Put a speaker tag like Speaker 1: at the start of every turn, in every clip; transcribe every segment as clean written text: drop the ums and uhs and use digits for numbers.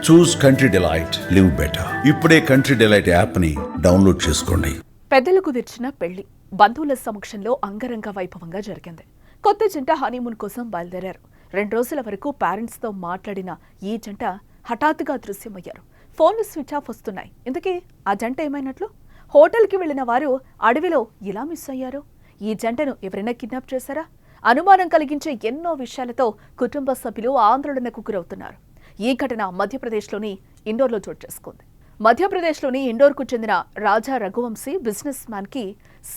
Speaker 1: చూస్ country delight, live better. ఇప్పుడే country delight app ని download చేసుకోండి.
Speaker 2: పెద్దలు కుదిర్చిన పెళ్లి బంధువుల సమక్షంలో అంగరంగ వైభవంగా జరిగింది. కొత్త జంట హనీమూన్ కోసం బయలుదేరారు. 2 రోజుల వరకు పేరెంట్స్ తో మాట్లాడిన ఈ జంట హఠాత్తుగా దృశ్యమయ్యారు. ఫోన్లు స్విచ్ ఆఫ్ వస్తున్నాయి. ఇంతకీ ఆ జంట ఏమైనట్లు? హోటల్కి వెళ్లిన వారు అడవిలో ఇలా మిస్ అయ్యారు. ఈ జంటను ఎవరైనా కిడ్నాప్ చేశారా? అనుమానం కలిగించే ఎన్నో విషయాలతో కుటుంబ సభ్యులు ఆందోళనకు గురవుతున్నారు. ఈ ఘటన మధ్యప్రదేశ్లోని ఇండోర్లో చోటు చేసుకుంది. మధ్యప్రదేశ్లోని ఇండోర్కు చెందిన రాజా రఘువంశీ బిజినెస్ మ్యాన్ కి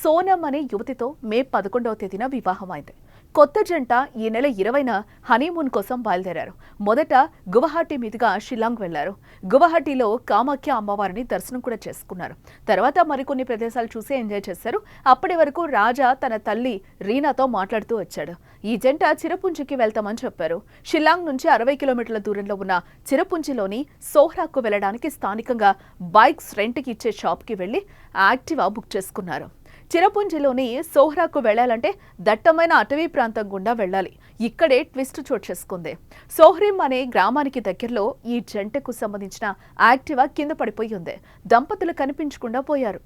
Speaker 2: సోనం అనే యువతితో మే 11వ తేదీన వివాహమైంది. కొత్త జంట ఈ నెల 20న హనీమూన్ కోసం బయలుదేరారు. మొదట గువహాటీ మీదుగా షిల్లాంగ్ వెళ్లారు. గువహాటీలో కామాఖ్య అమ్మవారిని దర్శనం కూడా చేసుకున్నారు. తర్వాత మరికొన్ని ప్రదేశాలు చూసి ఎంజాయ్ చేశారు. అప్పటి వరకు రాజా తన తల్లి రీనాతో మాట్లాడుతూ వచ్చాడు. ఈ జంట చిరపుంజికి వెళ్తామని చెప్పారు. షిల్లాంగ్ నుంచి 60 కిలోమీటర్ల దూరంలో ఉన్న చిరపుంజిలోని సోహ్రాకు వెళ్లడానికి స్థానికంగా బైక్స్ రెంట్కి ఇచ్చే షాప్కి వెళ్లి యాక్టివా బుక్ చేసుకున్నారు. చిరపుంజిలోని సోహ్రాకు వెళ్లాలంటే దట్టమైన అటవీ ప్రాంతం గుండా వెళ్లాలి. ఇక్కడే ట్విస్ట్ చోటు చేసుకుంది. సోహ్రిం అనే గ్రామానికి దగ్గరలో ఈ జంటకు సంబంధించిన యాక్టివా కింద పడిపోయి ఉంది. దంపతులు కనిపించకుండా పోయారు.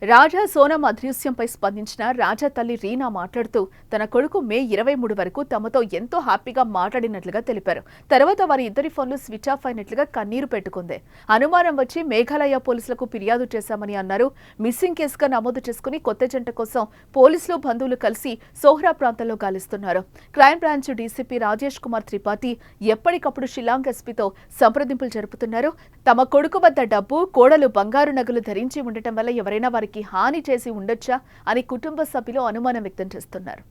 Speaker 2: రాజా సోనం అదృశ్యంపై స్పందించిన రాజా తల్లి రీనా మాట్లాడుతూ తన కొడుకు మే 23 వరకు తమతో ఎంతో హ్యాపీగా మాట్లాడినట్లుగా తెలిపారు. తర్వాత వారి ఇద్దరి ఫోన్లు స్విచ్ ఆఫ్ అయినట్లుగా కన్నీరు పెట్టుకుంది. అనుమానం వచ్చి మేఘాలయ పోలీసులకు ఫిర్యాదు చేశామని అన్నారు. మిస్సింగ్ కేసుగా నమోదు చేసుకుని కొత్త జంట కోసం పోలీసులు బంధువులు కలిసి సోహ్రా ప్రాంతంలో గాలిస్తున్నారు. Crime branch DCP Rajesh Kumar Tripathi ఎప్పటికప్పుడు షిల్లాంగ్ ఎస్పీతో సంప్రదింపులు జరుపుతున్నారు. తమ కొడుకు వద్ద డబ్బు, కోడలు బంగారు నగలు ధరించి ఉండటం వల్ల ఎవరైనా వారికి హాని చేసి ఉండొచ్చా అని కుటుంబ సభ్యులు అనుమానం వ్యక్తం చేస్తున్నారు.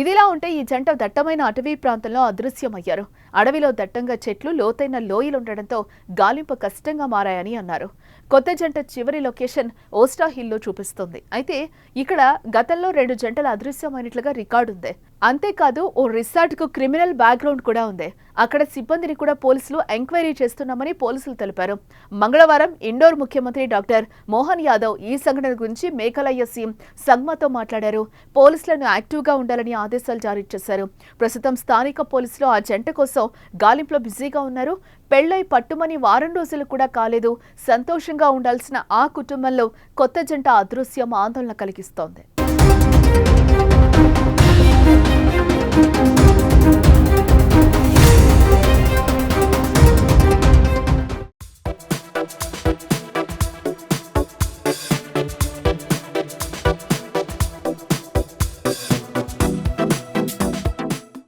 Speaker 2: ఇదిలా ఉంటే ఈ జంట దట్టమైన అటవీ ప్రాంతంలో అదృశ్యమయ్యారు. అడవిలో దట్టంగా చెట్లు, లోతైన లోయలుండటంతో గాలింపు కష్టంగా మారాయని అన్నారు. కొత్త జంట చివరి లొకేషన్ ఓస్టా హిల్లో చూపిస్తుంది. అయితే ఇక్కడ గతంలో 2 జంటలు అదృశ్యమైనట్లుగా రికార్డుంది. అంతేకాదు ఓ రిసార్ట్కు క్రిమినల్ బ్యాక్గ్రౌండ్ కూడా ఉంది. అక్కడ సిబ్బందిని కూడా పోలీసులు ఎంక్వైరీ చేస్తున్నామని పోలీసులు తెలిపారు. మంగళవారం ఇండోర్ ముఖ్యమంత్రి డాక్టర్ మోహన్ యాదవ్ ఈ సంఘటన గురించి మేఘాలయ సీఎం సంగ్మాతో మాట్లాడారు. పోలీసులను యాక్టివ్గా ఉండాలని ఆదేశాలు జారీ చేశారు. ప్రస్తుతం స్థానిక పోలీసులు ఆ జంట కోసం గాలింపులో బిజీగా ఉన్నారు. పెళ్లై పట్టుమని 1 వారం రోజులు కూడా కాలేదు. సంతోషంగా ఉండాల్సిన ఆ కుటుంబంలో కొత్త జంట అదృశ్యం ఆందోళన కలిగిస్తోంది.